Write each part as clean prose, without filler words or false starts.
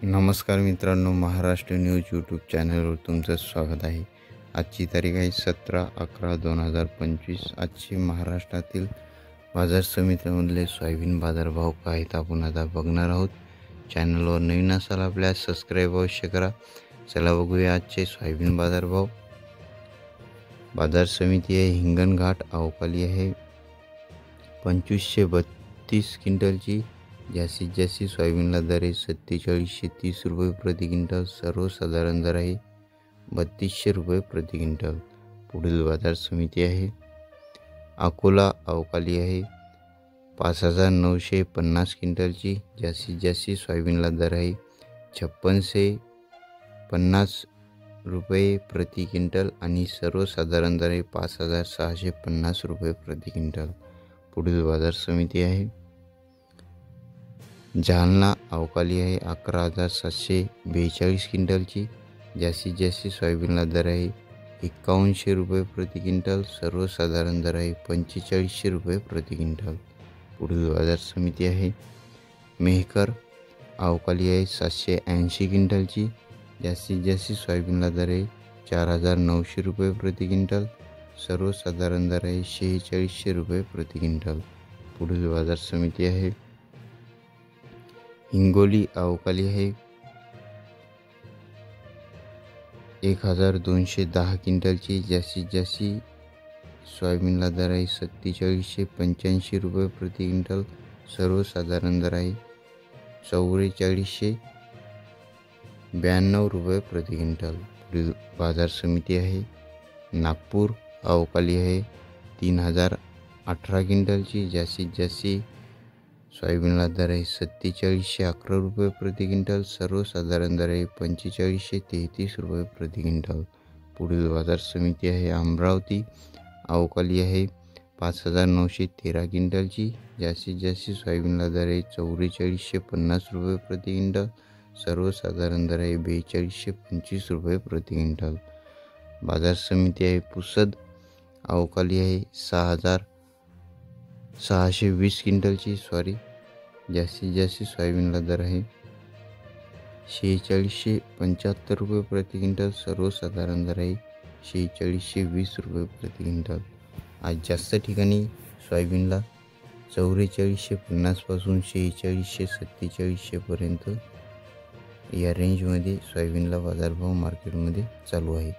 नमस्कार मित्रांनो, Maharashtra news YouTube चॅनलवर तुमचं स्वागत आहे। आजची तारीख आहे 17/11/2025। आजची महाराष्ट्रातील बाजार समित्यांमधले सोयाबीन बाजारभाव काय आहेत आपण आता बघणार आहोत। चॅनलवर नवीन असाल आपल्याला सबस्क्राईब अवश्य करा। चला बघूया आजचे सोयाबीन बाजारभाव। बाजार समिती आहे हिंगणघाट, अवकाली आहे 2532 क्विंटलची। जास्तीत जास्त सोयाबीनला दर आहे 4730 रुपये प्रति क्विंटल। सर्वसाधारण दर आहे 3200 रुपये प्रति क्विंटल। पुढील बाजार समिती आहे अकोला, अवकाली आहे 5950 क्विंटलची। जास्तीत जास्त सोयाबीनला दर आहे 5650 रुपये प्रति क्विंटल आणि सर्वसाधारण दर आहे 5650 रुपये प्रति क्विंटल। पुढील बाजार समिती आहे जालना, अवकाली आहे 11742 क्विंटलची। जास्तीत जास्त सोयाबीनला दर आहे 5100 रुपये प्रति क्विंटल। सर्वसाधारण दर आहे 4500 रुपये प्रति क्विंटल। पुढील बाजार समिती आहे मेहकर, अवकाली आहे 780 क्विंटलची। जास्तीत जास्त सोयाबीनला दर आहे 4900 रुपये प्रति क्विंटल। सर्वसाधारण दर आहे 4600 रुपये प्रति क्विंटल। पुढील बाजार समिती आहे हिंगोली, अवकाली आहे 1210 क्विंटलची। जास्तीत जास्त सोयाबीनला दर आहे 4785 रुपये प्रति क्विंटल। सर्वसाधारण दर आहे 4492 रुपये प्रति क्विंटल। पुढील बाजार समिती आहे नागपूर, अवकाली आहे 3018 क्विंटलची। जास्तीत जास्त सोयाबीनला दर आहे 4711 रुपये प्रति क्विंटल। सर्वसाधारण दर आहे 4533 रुपये प्रति क्विंटल। पुढील बाजार समिती आहे अमरावती, अवकाली आहे 5913 क्विंटलची। जास्तीत जास्त सोयाबीनला दर आहे 4450 रुपये प्रति क्विंटल। सर्वसाधारण दर आहे 4225 रुपये प्रति क्विंटल। बाजार समिती आहे पुसद, अवकाली आहे 6620 क्विंटलची। जास्तीत जास्त सोयाबीनला दर आहे 4675 रुपये प्रति क्विंटल। सर्वसाधारण दर आहे 4620 रुपये प्रति क्विंटल। आज जास्त ठिकाणी सोयाबीनला 4450 पासून 4600-4700 पर्यंत या रेंजमध्ये सोयाबीनला बाजारभाव मार्केटमध्ये चालू आहे।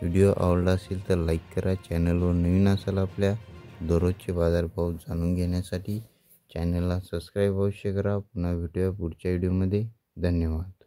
व्हिडिओ आवडला असेल तर लाईक करा। चॅनलवर नवीन असाल आपल्या दररोजचे बाजारभाव जाणून घेण्यासाठी चॅनलला सबस्क्राईब अवश्य करा। पुन्हा भेटूया पुढच्या व्हिडिओमध्ये। धन्यवाद।